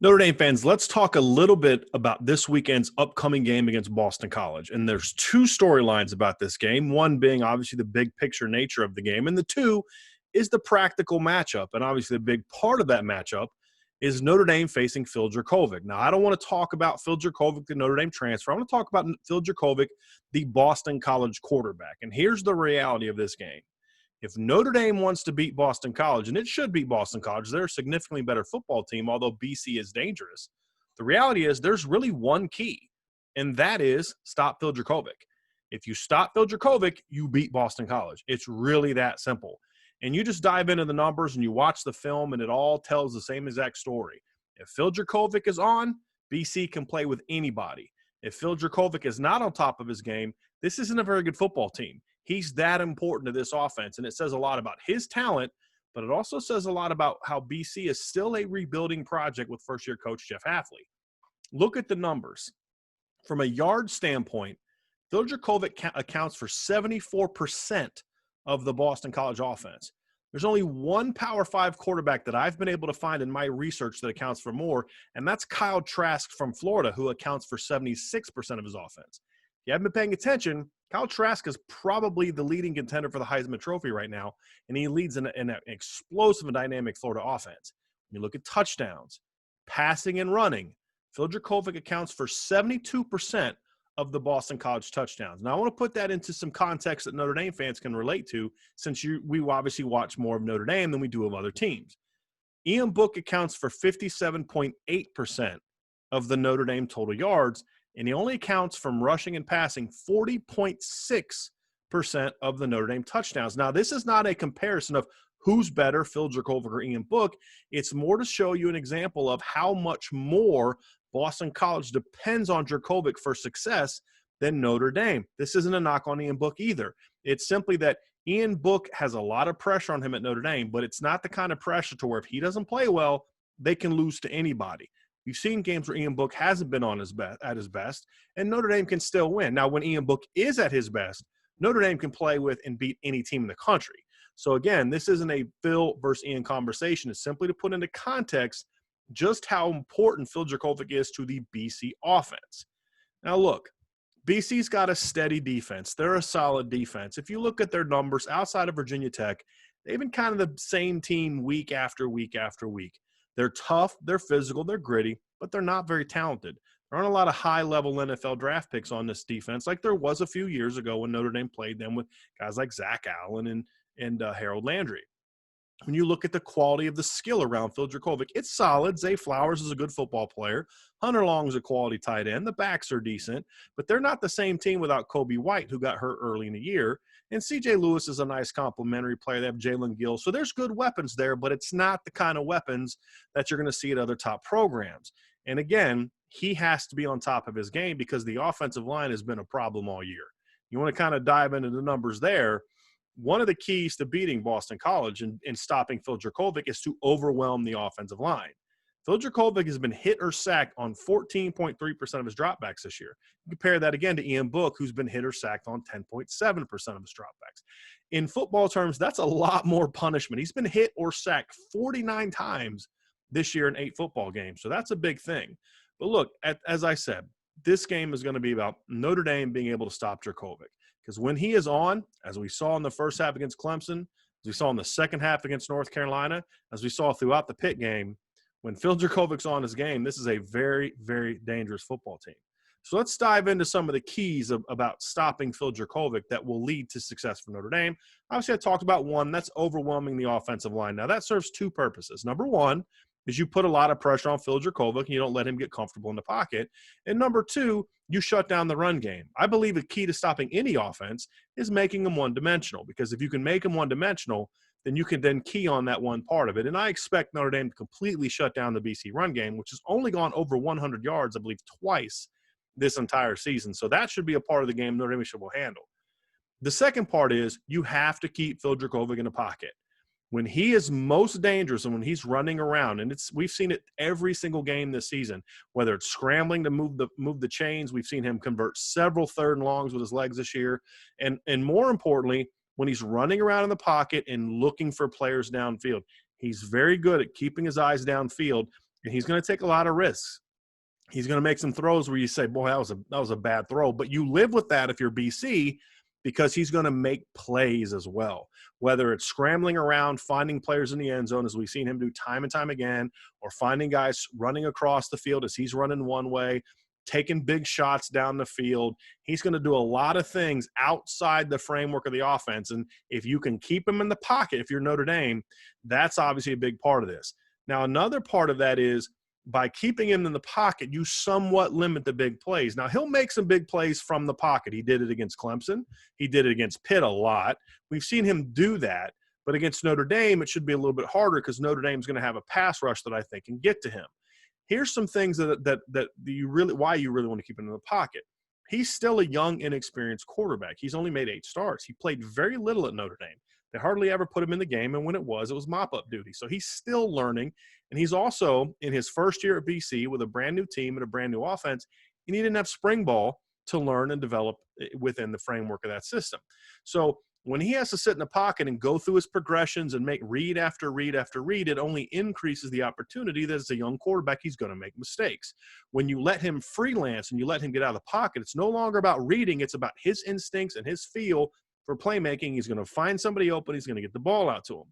Notre Dame fans, let's talk a little bit about this weekend's upcoming game against Boston College. And there's two storylines about this game, one being obviously the big picture nature of the game, and the two is the practical matchup. And obviously the big part of that matchup is Notre Dame facing Phil Jurkovec. Now, I don't want to talk about Phil Jurkovec, the Notre Dame transfer. I want to talk about Phil Jurkovec, the Boston College quarterback. And here's the reality of this game. If Notre Dame wants to beat Boston College, and it should beat Boston College, they're a significantly better football team, although BC is dangerous. The reality is there's really one key, and that is stop Phil Jurkovec. If you stop Phil Jurkovec, you beat Boston College. It's really that simple. And you just dive into the numbers and you watch the film, and it all tells the same exact story. If Phil Jurkovec is on, BC can play with anybody. If Phil Jurkovec is not on top of his game, this isn't a very good football team. He's that important to this offense, and it says a lot about his talent, but it also says a lot about how BC is still a rebuilding project with first-year coach Jeff Hafley. Look at the numbers. From a yard standpoint, Phil Jurkovec accounts for 74% of the Boston College offense. There's only one Power 5 quarterback that I've been able to find in my research that accounts for more, and that's Kyle Trask from Florida, who accounts for 76% of his offense. If you haven't been paying attention, Kyle Trask is probably the leading contender for the Heisman Trophy right now, and he leads in an explosive and dynamic Florida offense. When you look at touchdowns, passing and running, Phil Jurkovec accounts for 72% of the Boston College touchdowns. Now, I want to put that into some context that Notre Dame fans can relate to, since we obviously watch more of Notre Dame than we do of other teams. Ian Book accounts for 57.8% of the Notre Dame total yards, and he only accounts from rushing and passing 40.6% of the Notre Dame touchdowns. Now, this is not a comparison of who's better, Phil Jurkovec or Ian Book. It's more to show you an example of how much more Boston College depends on Jurkovec for success than Notre Dame. This isn't a knock on Ian Book either. It's simply that Ian Book has a lot of pressure on him at Notre Dame, but it's not the kind of pressure to where if he doesn't play well, they can lose to anybody. We've seen games where Ian Book hasn't been at his best, and Notre Dame can still win. Now, when Ian Book is at his best, Notre Dame can play with and beat any team in the country. So, again, this isn't a Phil versus Ian conversation. It's simply to put into context just how important Phil Jurkovec is to the BC offense. Now, look, BC's got a steady defense. They're a solid defense. If you look at their numbers outside of Virginia Tech, they've been kind of the same team week after week after week. They're tough, they're physical, they're gritty, but they're not very talented. There aren't a lot of high-level NFL draft picks on this defense like there was a few years ago when Notre Dame played them with guys like Zach Allen and Harold Landry. When you look at the quality of the skill around Phil Jurkovec, it's solid. Zay Flowers is a good football player. Hunter Long is a quality tight end. The backs are decent, but they're not the same team without Kobe White, who got hurt early in the year. And C.J. Lewis is a nice complementary player. They have Jalen Gill. So there's good weapons there, but it's not the kind of weapons that you're going to see at other top programs. And again, he has to be on top of his game because the offensive line has been a problem all year. You want to kind of dive into the numbers there. One of the keys to beating Boston College and stopping Phil Jurkovec is to overwhelm the offensive line. Phil Jurkovec has been hit or sacked on 14.3% of his dropbacks this year. Compare that again to Ian Book, who's been hit or sacked on 10.7% of his dropbacks. In football terms, that's a lot more punishment. He's been hit or sacked 49 times this year in 8 football games, so that's a big thing. But look, as I said, this game is going to be about Notre Dame being able to stop Jurkovec. Because when he is on, as we saw in the first half against Clemson, as we saw in the second half against North Carolina, as we saw throughout the Pitt game, when Phil Jurkovec's on his game, this is a very, very dangerous football team. So let's dive into some of the keys about stopping Phil Jurkovec that will lead to success for Notre Dame. Obviously, I talked about one, that's overwhelming the offensive line. Now, that serves two purposes. Number one is you put a lot of pressure on Phil Jurkovec and you don't let him get comfortable in the pocket. And number two, you shut down the run game. I believe a key to stopping any offense is making them one-dimensional, because if you can make them one-dimensional, then you can then key on that one part of it. And I expect Notre Dame to completely shut down the BC run game, which has only gone over 100 yards, I believe, twice this entire season. So that should be a part of the game Notre Dame will handle. The second part is you have to keep Phil Jurkovec in the pocket. When he is most dangerous and when he's running around, and we've seen it every single game this season, whether it's scrambling to move the chains, we've seen him convert several third and longs with his legs this year, and more importantly, when he's running around in the pocket and looking for players downfield, he's very good at keeping his eyes downfield and he's going to take a lot of risks. He's going to make some throws where you say, boy, that was a bad throw. But you live with that if you're BC, because he's going to make plays as well, whether it's scrambling around, finding players in the end zone, as we've seen him do time and time again, or finding guys running across the field as he's running one way, taking big shots down the field. He's going to do a lot of things outside the framework of the offense. And if you can keep him in the pocket, if you're Notre Dame, that's obviously a big part of this. Now, another part of that is, by keeping him in the pocket, you somewhat limit the big plays. Now, he'll make some big plays from the pocket. He did it against Clemson. He did it against Pitt a lot. We've seen him do that. But against Notre Dame, it should be a little bit harder because Notre Dame's going to have a pass rush that I think can get to him. Here's some things that you really want to keep him in the pocket. He's still a young, inexperienced quarterback. He's only made 8 starts. He played very little at Notre Dame. They hardly ever put him in the game, and when it was mop-up duty. So he's still learning, and he's also in his first year at BC with a brand-new team and a brand-new offense, and he didn't have spring ball to learn and develop within the framework of that system. So when he has to sit in the pocket and go through his progressions and make read after read after read, it only increases the opportunity that as a young quarterback, he's going to make mistakes. When you let him freelance and you let him get out of the pocket, it's no longer about reading. It's about his instincts and his feel for playmaking. He's going to find somebody open. He's going to get the ball out to him.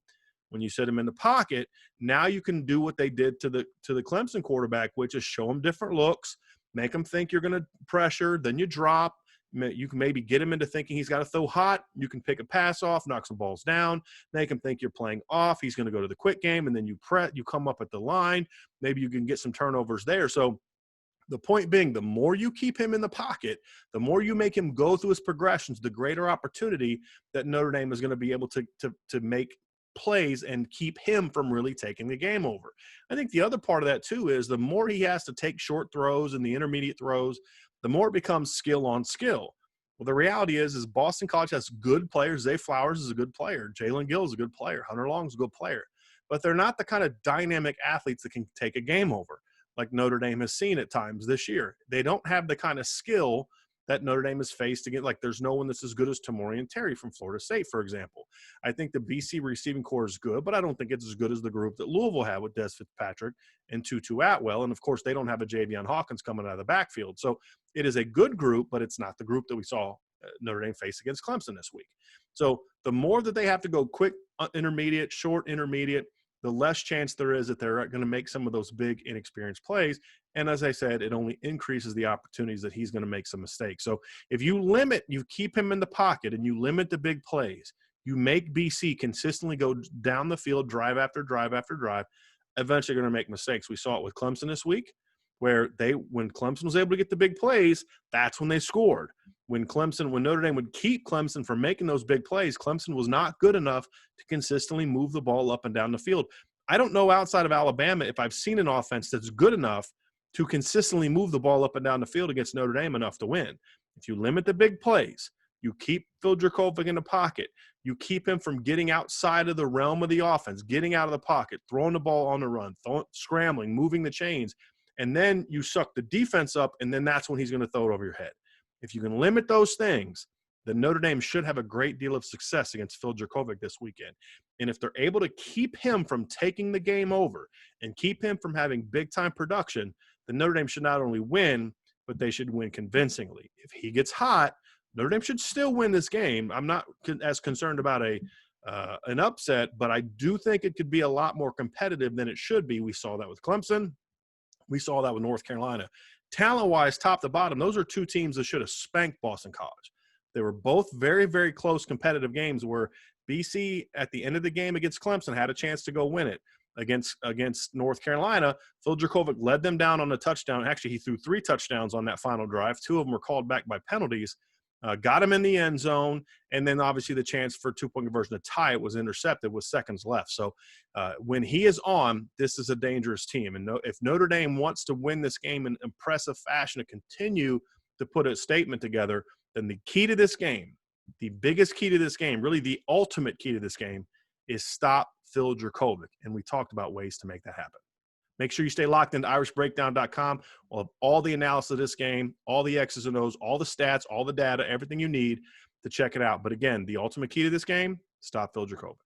When you set him in the pocket, now you can do what they did to the Clemson quarterback, which is show him different looks, make him think you're going to pressure, then you drop. You can maybe get him into thinking he's got to throw hot. You can pick a pass off, knock some balls down, make him think you're playing off. He's going to go to the quick game, and then you come up at the line. Maybe you can get some turnovers there. So the point being, the more you keep him in the pocket, the more you make him go through his progressions, the greater opportunity that Notre Dame is going to be able to make plays and keep him from really taking the game over. I think the other part of that too is the more he has to take short throws and the intermediate throws, the more it becomes skill on skill. Well, the reality is Boston College has good players. Zay Flowers is a good player. Jalen Gill is a good player. Hunter Long is a good player. But they're not the kind of dynamic athletes that can take a game over like Notre Dame has seen at times this year. They don't have the kind of skill that Notre Dame has faced again. Like there's no one that's as good as Tamorian Terry from Florida State, for example. I think the BC receiving core is good, but I don't think it's as good as the group that Louisville had with Des Fitzpatrick and Tutu Atwell. And of course, they don't have a Javion Hawkins coming out of the backfield. So it is a good group, but it's not the group that we saw Notre Dame face against Clemson this week. So the more that they have to go quick intermediate, short intermediate, the less chance there is that they're going to make some of those big inexperienced plays. And as I said, it only increases the opportunities that he's going to make some mistakes. So if you keep him in the pocket and you limit the big plays, you make BC consistently go down the field, drive after drive after drive, eventually going to make mistakes. We saw it with Clemson this week, where when Clemson was able to get the big plays, that's when they scored. When Notre Dame would keep Clemson from making those big plays, Clemson was not good enough to consistently move the ball up and down the field. I don't know outside of Alabama if I've seen an offense that's good enough to consistently move the ball up and down the field against Notre Dame enough to win. If you limit the big plays, you keep Phil Jurkovec in the pocket, you keep him from getting outside of the realm of the offense, getting out of the pocket, throwing the ball on the run, scrambling, moving the chains, and then you suck the defense up, and then that's when he's going to throw it over your head. If you can limit those things, then Notre Dame should have a great deal of success against Phil Jurkovec this weekend. And if they're able to keep him from taking the game over and keep him from having big-time production, then Notre Dame should not only win, but they should win convincingly. If he gets hot, Notre Dame should still win this game. I'm not as concerned about an upset, but I do think it could be a lot more competitive than it should be. We saw that with Clemson. We saw that with North Carolina. Talent-wise, top to bottom, those are two teams that should have spanked Boston College. They were both very, very close competitive games where BC, at the end of the game against Clemson, had a chance to go win it. Against North Carolina, Phil Jurkovec led them down on a touchdown. Actually, he threw 3 touchdowns on that final drive. 2 of them were called back by penalties. Got him in the end zone, and then obviously the chance for a 2-point conversion to tie it was intercepted with seconds left. So when he is on, this is a dangerous team. And if Notre Dame wants to win this game in impressive fashion to continue to put a statement together, then the key to this game, the biggest key to this game, really the ultimate key to this game, is stop Phil Jurkovec. And we talked about ways to make that happen. Make sure you stay locked into irishbreakdown.com. We'll have all the analysis of this game, all the X's and O's, all the stats, all the data, everything you need to check it out. But again, the ultimate key to this game, stop Phil Jurkovec.